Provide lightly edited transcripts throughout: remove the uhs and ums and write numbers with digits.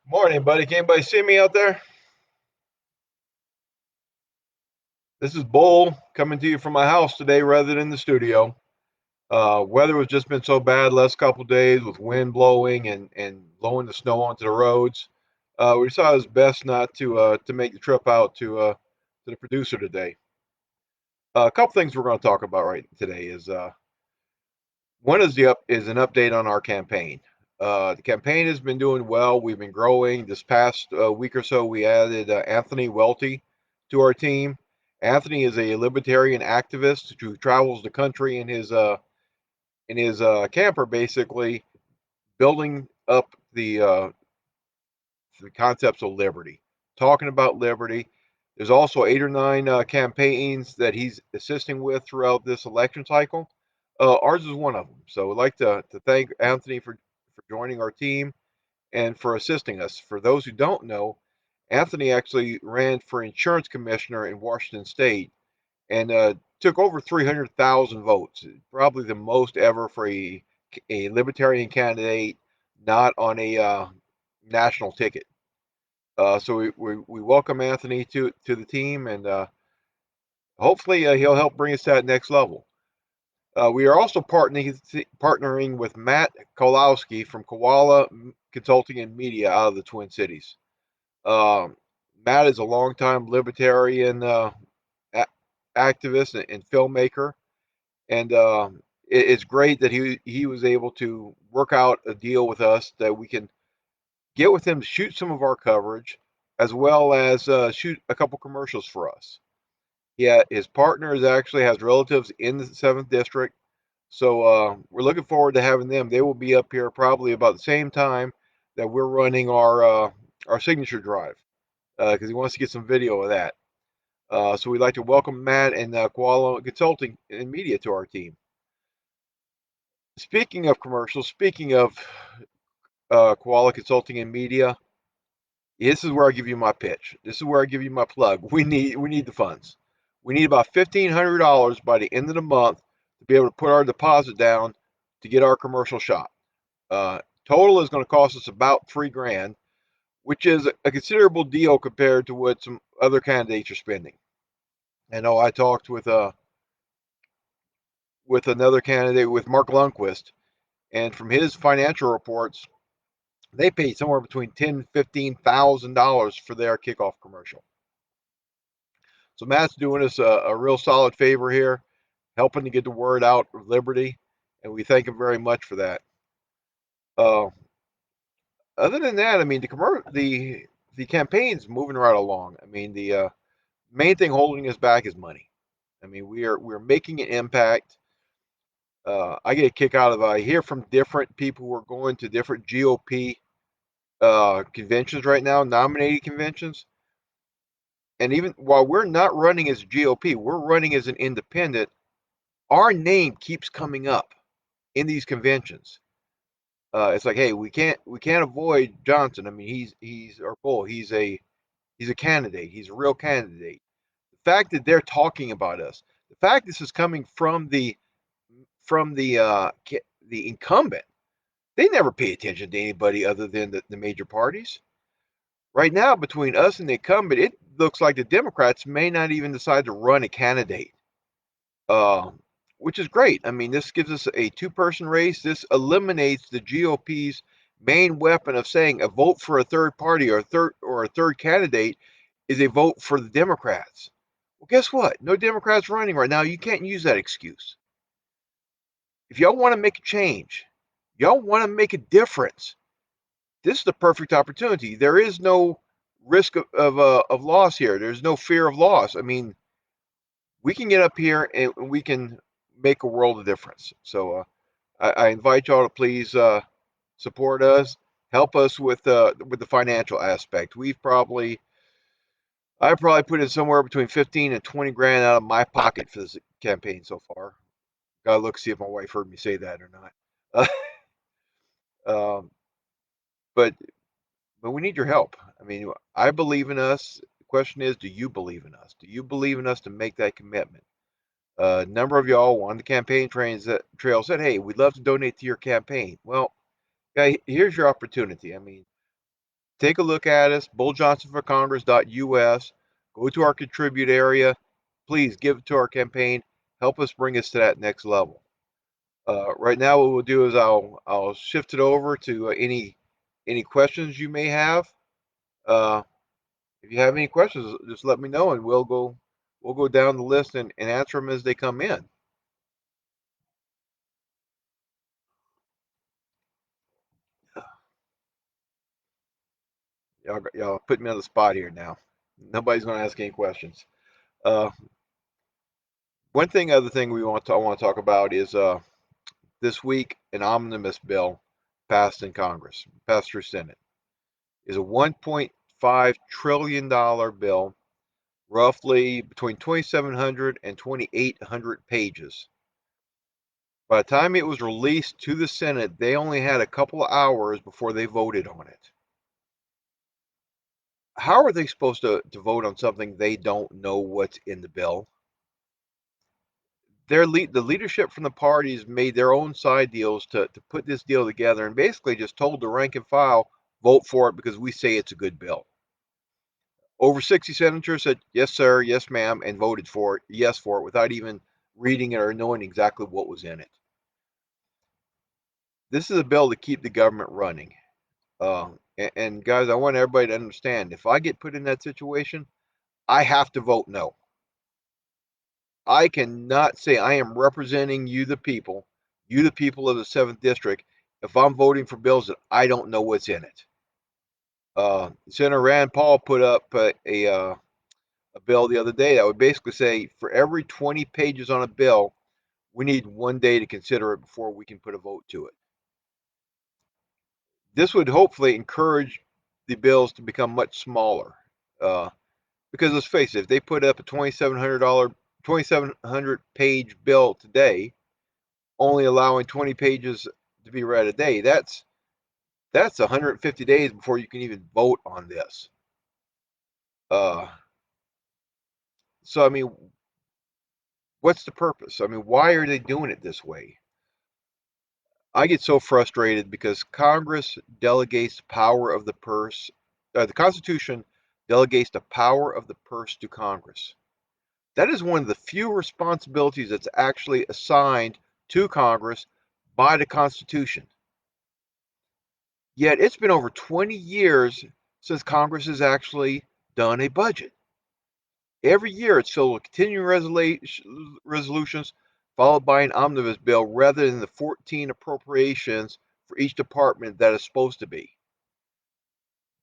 Morning, buddy. Can anybody see me out there? This is Bull coming to you from my house today rather than the studio. Weather has just been so bad last couple of days with wind blowing and blowing the snow onto the roads. We decided it was best not to make the trip out to the producer today. A couple things we're going to talk about right today is one is is an update on our campaign. The campaign has been doing well. We've been growing. This past week or so, we added Anthony Welty to our team. Anthony is a libertarian activist who travels the country in his camper, basically building up the concepts of liberty, talking about liberty. There's also 8 or 9 campaigns that he's assisting with throughout this election cycle. Ours is one of them. So I'd like to thank Anthony for joining our team and for assisting us. For those who don't know, Anthony actually ran for insurance commissioner in Washington State and took over 300,000 votes, probably the most ever for a libertarian candidate not on a national ticket. So we welcome Anthony to the team, and hopefully he'll help bring us to that next level. We are also partnering with Matt Kolowski from Koala Consulting and Media out of the Twin Cities. Um, Matt is a longtime libertarian a- activist and filmmaker, and it's great that he was able to work out a deal with us that we can get with him to shoot some of our coverage, as well as shoot a couple commercials for us. Yeah, his partner is actually has relatives in the seventh district, so we're looking forward to having them. They will be up here probably about the same time that we're running our signature drive because he wants to get some video of that. So we'd like to welcome Matt and Koala Consulting and Media to our team. Speaking of commercials, speaking of Koala Consulting and Media, this is where I give you my pitch. This is where I give you my plug. We need the funds. We need about $1,500 by the end of the month to be able to put our deposit down to get our commercial shot. Total is going to cost us about 3 grand, which is a considerable deal compared to what some other candidates are spending. I know I talked with another candidate with Mark Lundquist, and from his financial reports, they paid somewhere between $10,000 to $15,000 for their kickoff commercial. So Matt's doing us a real solid favor here, helping to get the word out of Liberty, and we thank him very much for that. Uh, Other than that, I mean, the campaign's moving right along. I mean, the main thing holding us back is money. I mean, we're making an impact. I get a kick out of I hear from different people who are going to different GOP conventions right now, nominated conventions. And even while we're not running as GOP, we're running as an independent. Our name keeps coming up in these conventions. It's like, hey, we can't avoid Johnson. I mean, he's our bull. He's a candidate. He's a real candidate. The fact that they're talking about us, the fact this is coming from the incumbent, they never pay attention to anybody other than the major parties. Right now, between us and the incumbent, it looks like the Democrats may not even decide to run a candidate, uh, which is great. I mean, this gives us a two-person race. This eliminates the GOP's main weapon of saying a vote for a third party or a third candidate is a vote for the Democrats. Well, guess what? No Democrats running right now. You can't use that excuse. If y'all want to make a change, y'all want to make a difference, this is the perfect opportunity. There is no risk of loss here. There's no fear of loss. I mean, we can get up here and we can make a world of difference. So I invite y'all to please support us, help us with the financial aspect. I probably put in somewhere between 15 and 20 grand out of my pocket for this campaign so far. Gotta look see if my wife heard me say that or not. um, but but we need your help. I mean, I believe in us. The question is, do you believe in us? Do you believe in us to make that commitment? A number of y'all on the campaign trail said, "Hey, we'd love to donate to your campaign." Well, yeah, here's your opportunity. I mean, take a look at us, bulljohnsonforcongress.us. Go to our contribute area. Please give to our campaign. Help us bring us to that next level. Right now, what we'll do is I'll shift it over to any questions you may have. If you have any questions, just let me know, and we'll go down the list and answer them as they come in. Y'all put me on the spot here now. Nobody's going to ask any questions. One other thing I want to talk about is this week an omnibus bill passed in Congress, passed through Senate, is a $1.5 trillion bill, roughly between 2,700 and 2,800 pages. By the time it was released to the Senate, they only had a couple of hours before they voted on it. How are they supposed to vote on something they don't know what's in the bill? The leadership from the parties made their own side deals to put this deal together and basically just told the rank and file, vote for it because we say it's a good bill. Over 60 senators said, yes, sir, yes, ma'am, and voted for it, yes, for it, without even reading it or knowing exactly what was in it. This is a bill to keep the government running. And guys, I want everybody to understand, if I get put in that situation, I have to vote no. I cannot say I am representing you, the people of the 7th District, if I'm voting for bills that I don't know what's in it. Senator Rand Paul put up a bill the other day that would basically say for every 20 pages on a bill, we need 1 day to consider it before we can put a vote to it. This would hopefully encourage the bills to become much smaller. Because let's face it, if they put up a $2,700 page bill today, only allowing 20 pages to be read a day, that's 150 days before you can even vote on this. So I mean, what's the purpose? I mean, why are they doing it this way? I get so frustrated because Congress delegates the power of the purse. The Constitution delegates the power of the purse to Congress. That is one of the few responsibilities that's actually assigned to Congress by the Constitution. Yet it's been over 20 years since Congress has actually done a budget. Every year it's filled with continuing resolutions followed by an omnibus bill rather than the 14 appropriations for each department that is supposed to be.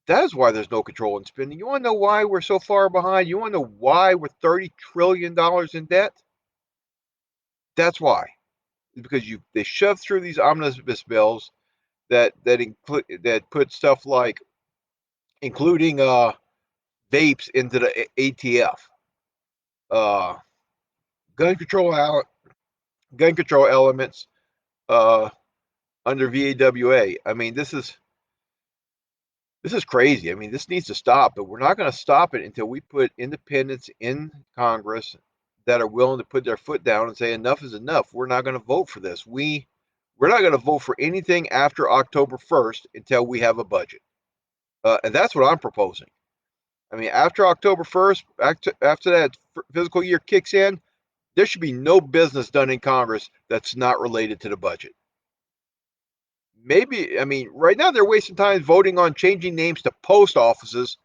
That is why there's no control in spending. You want to know why we're so far behind? You want to know why we're $30 trillion in debt? That's why. It's because they shove through these omnibus bills that put stuff like including vapes into the ATF, uh, gun control elements uh, under VAWA. I mean, this is crazy. I mean, this needs to stop, but we're not going to stop it until we put independents in Congress that are willing to put their foot down and say enough is enough. We're not going to vote for this. We're not going to vote for anything after October 1st until we have a budget. And that's what I'm proposing. I mean, after October 1st, after that fiscal year kicks in, there should be no business done in Congress that's not related to the budget. Maybe, I mean, right now they're wasting time voting on changing names to post offices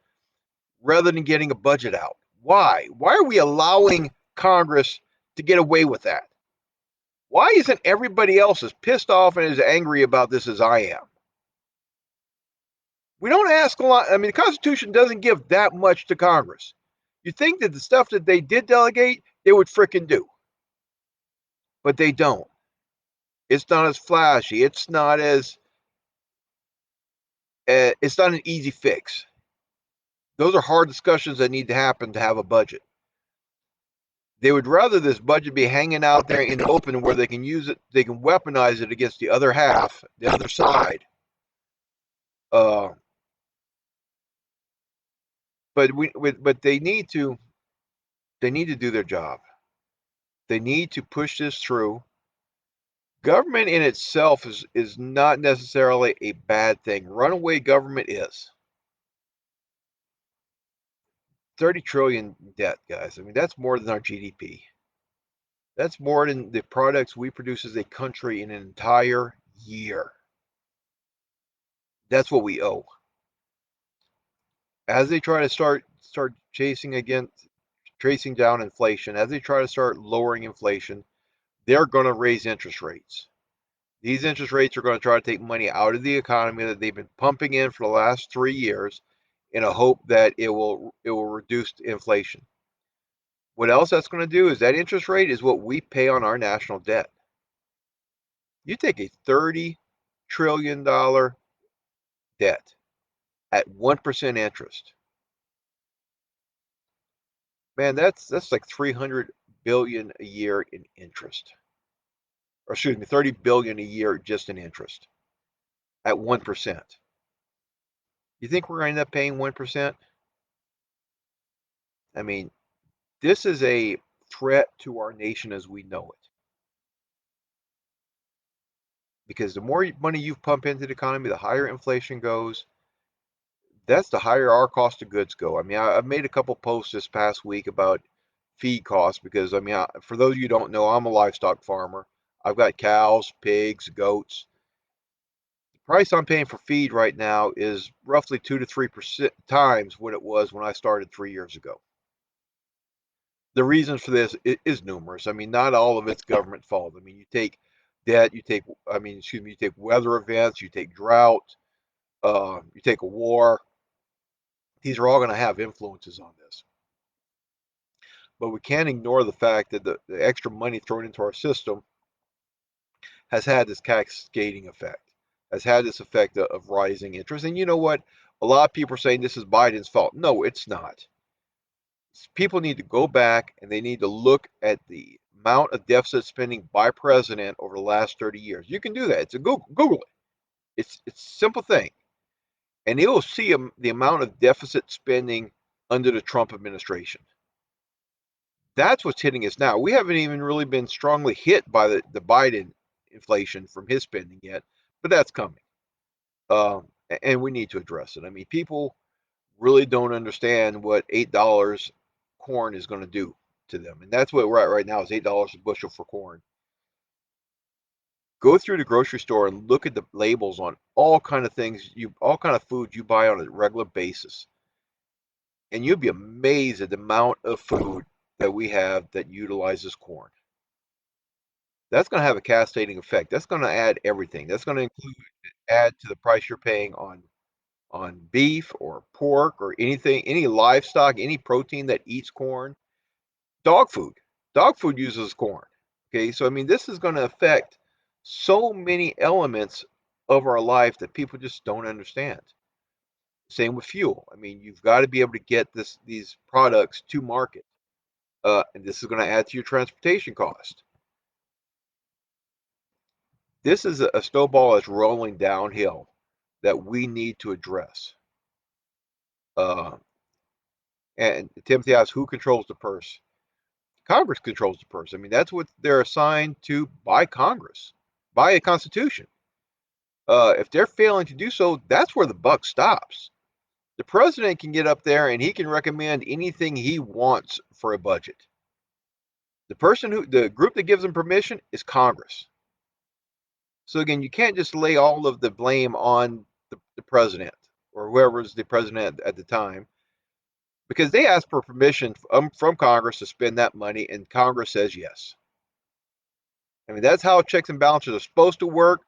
rather than getting a budget out. Why? Why are we allowing Congress to get away with that? Why isn't everybody else as pissed off and as angry about this as I am? We don't ask a lot. I mean, the Constitution doesn't give that much to Congress. You think that the stuff that they did delegate, they would fricking do. But they don't. It's not as flashy. It's not an easy fix. Those are hard discussions that need to happen to have a budget. They would rather this budget be hanging out there in the open where they can use it, they can weaponize it against the other half, the other side. But they need to do their job. They need to push this through. Government in itself is not necessarily a bad thing. Runaway government is. 30 trillion debt, guys. I mean, that's more than our GDP. That's more than the products we produce as a country in an entire year. That's what we owe. As they try to start tracing down inflation, as they try to start lowering inflation, they're going to raise interest rates. These interest rates are going to try to take money out of the economy that they've been pumping in for the last 3 years in a hope that it will reduce inflation. What else that's going to do is that interest rate is what we pay on our national debt. You take a $30 trillion debt at 1% interest. Man, that's like 300 billion a year in interest. Or excuse me, 30 billion a year just in interest at 1%. You think we're going to end up paying 1%? I mean, this is a threat to our nation as we know it. Because the more money you pump into the economy, the higher inflation goes. That's the higher our cost of goods go. I mean, I've made a couple posts this past week about feed costs because, I mean, for those of you who don't know, I'm a livestock farmer. I've got cows, pigs, goats. The price I'm paying for feed right now is roughly 2 to 3% times what it was when I started 3 years ago. The reasons for this is numerous. I mean, not all of it's government fault. I mean, you take debt, you take weather events, you take drought, you take a war. These are all going to have influences on this. But we can't ignore the fact that the extra money thrown into our system has had this cascading effect, has had this effect of rising interest. And you know what? A lot of people are saying this is Biden's fault. No, it's not. People need to go back and they need to look at the amount of deficit spending by president over the last 30 years. You can do that. It's a Google it. It's a simple thing. And you'll see the amount of deficit spending under the Trump administration. That's what's hitting us now. We haven't even really been strongly hit by the Biden inflation from his spending yet, but that's coming. And we need to address it. I mean, people really don't understand what $8 corn is going to do to them. And that's what we're at right now is $8 a bushel for corn. Go through the grocery store and look at the labels on all kind of things, all kind of food you buy on a regular basis. And you'll be amazed at the amount of food that we have that utilizes corn. That's going to have a cascading effect. That's going to add everything. That's going to add to the price you're paying on beef or pork or anything, any livestock, any protein that eats corn. Dog food. Dog food uses corn. Okay, so I mean, this is going to affect so many elements of our life that people just don't understand. Same with fuel. I mean, you've got to be able to get these products to market, and this is going to add to your transportation cost. This is a snowball that's rolling downhill that we need to address. And Timothy asks, who controls the purse? Congress controls the purse. I mean, that's what they're assigned to by Congress, by a constitution. If they're failing to do so, that's where the buck stops. The president can get up there and he can recommend anything he wants for a budget. The group that gives him permission is Congress. So again, you can't just lay all of the blame on the president or whoever's the president at the time, because they ask for permission from Congress to spend that money, and Congress says yes. I mean, that's how checks and balances are supposed to work.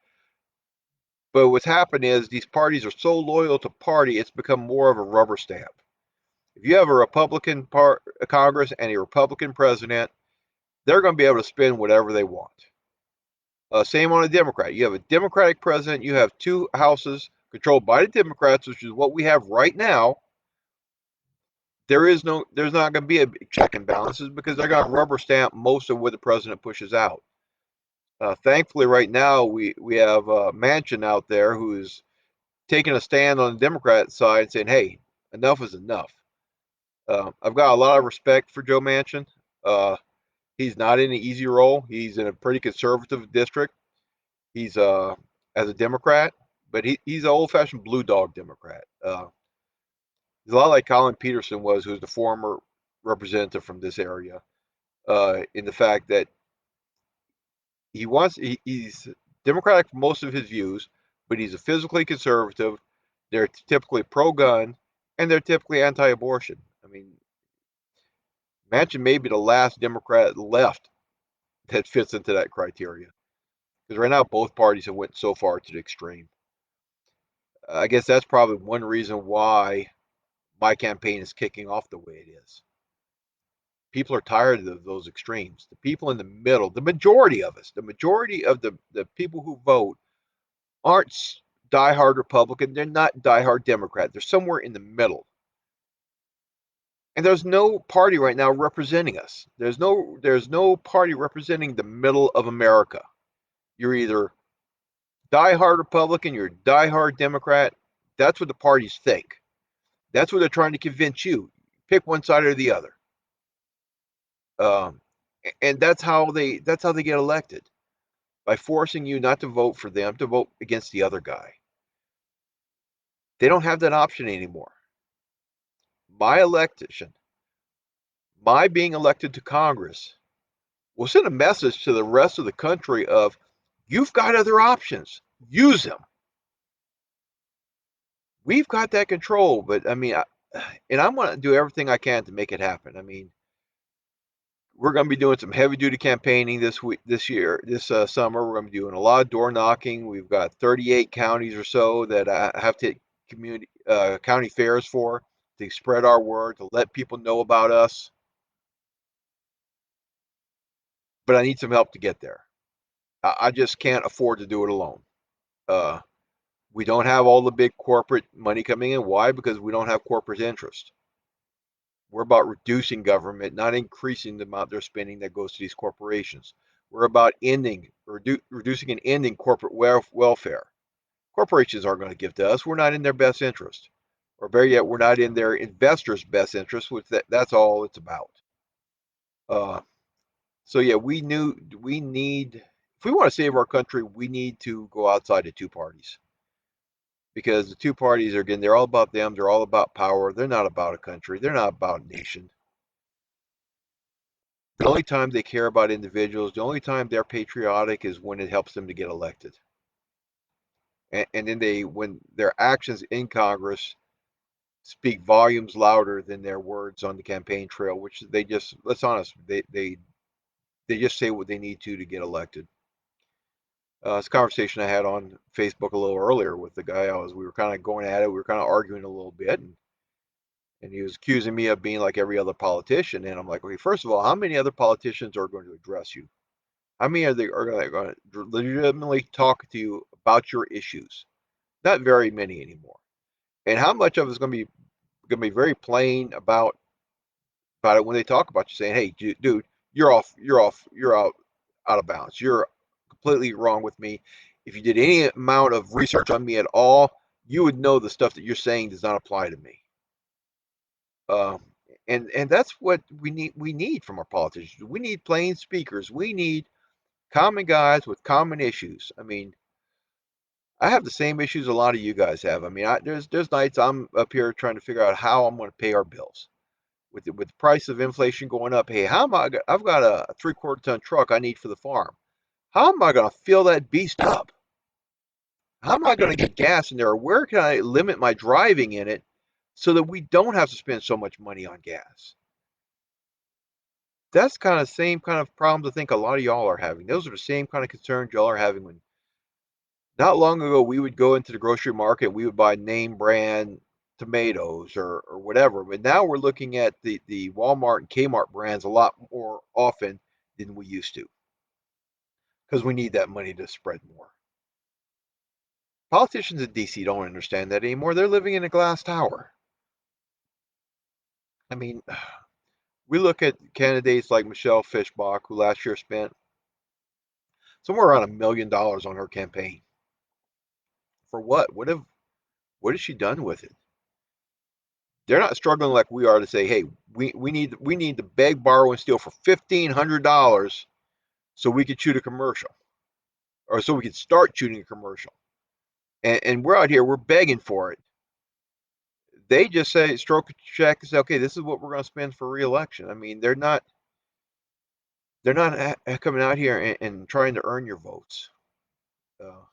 But what's happened is these parties are so loyal to party, it's become more of a rubber stamp. If you have a Republican Congress and a Republican president, they're going to be able to spend whatever they want. Same on a Democrat. You have a Democratic president. You have two houses controlled by the Democrats, which is what we have right now. There's not going to be a check and balances because they're going to rubber stamp most of what the president pushes out. Thankfully, right now we have Manchin out there who's taking a stand on the Democrat side and saying, "Hey, enough is enough." I've got a lot of respect for Joe Manchin. He's not in an easy role. He's in a pretty conservative district. He's as a Democrat, but he's an old-fashioned blue dog Democrat. He's a lot like Colin Peterson was, who's the former representative from this area, in the fact that he's Democratic for most of his views, but he's a physically conservative. They're typically pro-gun, and they're typically anti-abortion. I mean, Manchin may be the last Democrat left that fits into that criteria. Because right now, both parties have went so far to the extreme. I guess that's probably one reason why my campaign is kicking off the way it is. People are tired of those extremes. The people in the middle, the majority of us, the majority of the people who vote aren't diehard Republican. They're not diehard Democrat. They're somewhere in the middle. And there's no party right now representing us. There's no party representing the middle of America. You're either diehard Republican, you're diehard Democrat. That's what the parties think. That's what they're trying to convince you. Pick one side or the other. Um, and that's how they get elected, by forcing you not to vote for them, to vote against the other guy. They don't have that option anymore. My election, my being elected to Congress, will send a message to the rest of the country of, you've got other options, use them. We've got that control, but I mean, and I'm going to do everything I can to make it happen. I mean, we're going to be doing some heavy duty campaigning this summer. We're going to be doing a lot of door knocking. We've got 38 counties or so that I have to county fairs for, to spread our word, to let people know about us. But I need some help to get there. I just can't afford to do it alone. Uh, we don't have all the big corporate money coming in. Why? Because we don't have corporate interest. We're about reducing government, not increasing the amount they're spending that goes to these corporations. We're about reducing and ending corporate welfare. Corporations aren't going to give to us. We're not in their best interest. Or better yet, we're not in their investors' best interest, which that's all it's about. Uh, so yeah, if we want to save our country, we need to go outside the two parties. Because the two parties are, again, they're all about them. They're all about power. They're not about a country. They're not about a nation. The only time they care about individuals, the only time they're patriotic, is when it helps them to get elected. And then when their actions in Congress speak volumes louder than their words on the campaign trail, which they just, let's honest, they just say what they need to get elected. It's a conversation I had on Facebook a little earlier with the guy. We were kind of going at it. We were kind of arguing a little bit, and he was accusing me of being like every other politician. And I'm like, okay, first of all, how many other politicians are going to address you? How many are going to legitimately talk to you about your issues? Not very many anymore. And how much of it is going to be very plain about it when they talk about you, saying, "Hey, dude, you're out of bounds. You're completely wrong with me. If you did any amount of research on me at all, you would know the stuff that you're saying does not apply to me." Um, and that's what we need. We need from our politicians. We need plain speakers. We need common guys with common issues. I mean, I have the same issues a lot of you guys have. I mean, there's nights I'm up here trying to figure out how I'm going to pay our bills with the price of inflation going up. Hey, how am I? I've got a 3/4 ton truck I need for the farm. How am I going to fill that beast up? How am I going to get gas in there? Where can I limit my driving in it so that we don't have to spend so much money on gas? That's kind of same kind of problems I think a lot of y'all are having. Those are the same kind of concerns y'all are having. When not long ago we would go into the grocery market, we would buy name brand tomatoes or whatever. But now we're looking at the Walmart and Kmart brands a lot more often than we used to, because we need that money to spread more. Politicians in DC don't understand that anymore. They're living in a glass tower. I mean, we look at candidates like Michelle Fischbach, who last year spent somewhere around $1 million on her campaign. For what? What has she done with it? They're not struggling like we are to say, hey, we need to beg, borrow, and steal for $1,500 so we could shoot a commercial, or so we could start shooting a commercial. And we're out here, we're begging for it. They just say, stroke a check and say, okay, this is what we're going to spend for reelection. I mean, they're not coming out here and trying to earn your votes. Uh,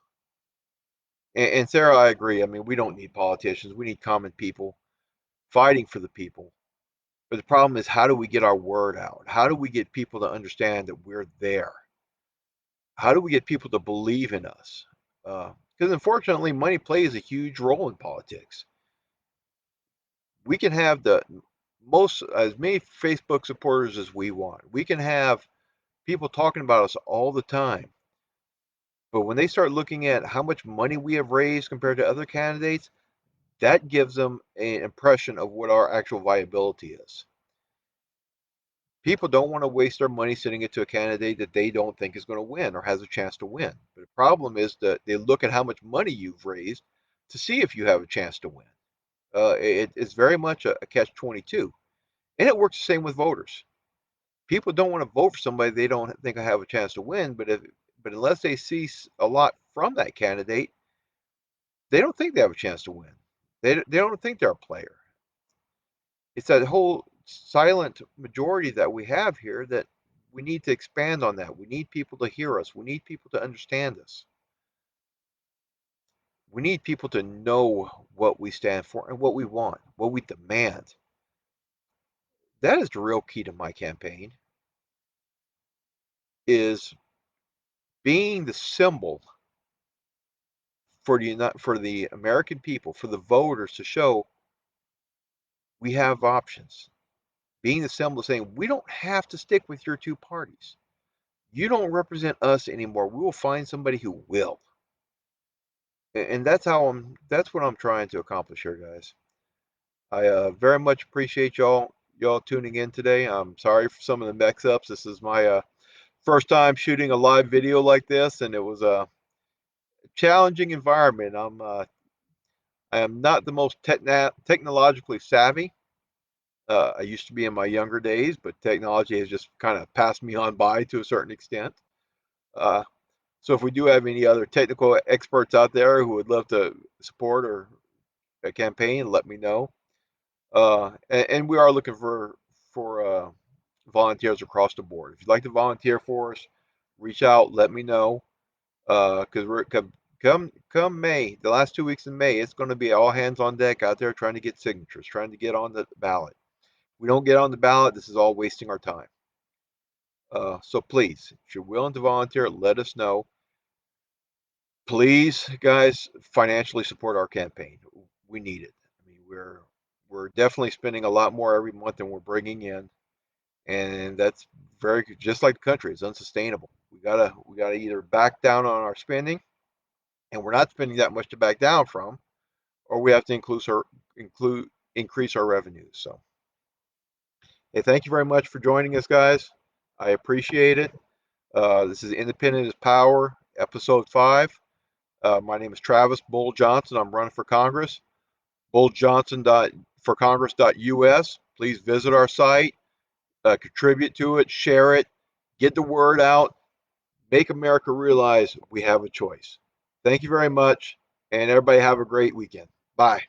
and Sarah, I agree. I mean, we don't need politicians. We need common people fighting for the people. But the problem is, how do we get our word out? How do we get people to understand that we're there? How do we get people to believe in us? Because unfortunately, money plays a huge role in politics. We can have the most as many Facebook supporters as we want. We can have people talking about us all the time. But when they start looking at how much money we have raised compared to other candidates, that gives them an impression of what our actual viability is. People don't want to waste their money sending it to a candidate that they don't think is going to win or has a chance to win. But the problem is that they look at how much money you've raised to see if you have a chance to win. It's very much a catch-22. And it works the same with voters. People don't want to vote for somebody they don't think I have a chance to win, but unless they see a lot from that candidate, they don't think they have a chance to win. They don't think they're a player. It's that whole silent majority that we have here that we need to expand on that. We need people to hear us. We need people to understand us. We need people to know what we stand for and what we want, what we demand. That is the real key to my campaign is being the symbol for the American people, for the voters to show we have options. Being the symbol saying we don't have to stick with your two parties. You don't represent us anymore. We will find somebody who will. And that's what I'm trying to accomplish here, guys. I very much appreciate y'all tuning in today. I'm sorry for some of the mix-ups. This is my first time shooting a live video like this, and it was a challenging environment. I am not the most technologically savvy. I used to be in my younger days, but technology has just kind of passed me on by to a certain extent. Uh, so if we do have any other technical experts out there who would love to support or a campaign, let me know. And we are looking for volunteers across the board. If you'd like to volunteer for us, reach out, let me know. Because we're come May, the last 2 weeks in May, it's going to be all hands on deck out there trying to get signatures, trying to get on the ballot. If we don't get on the ballot, this is all wasting our time. So please, if you're willing to volunteer, let us know. Please, guys, financially support our campaign. We need it. I mean, we're definitely spending a lot more every month than we're bringing in, and that's very just like the country. It's unsustainable. We gotta either back down on our spending, and we're not spending that much to back down from, or we have to include increase our revenues. So, hey, thank you very much for joining us, guys. I appreciate it. This is Independent is Power, episode 5. My name is Travis Bull Johnson. I'm running for Congress. BullJohnson.forcongress.us. Please visit our site, contribute to it, share it, get the word out, make America realize we have a choice. Thank you very much, and everybody have a great weekend. Bye.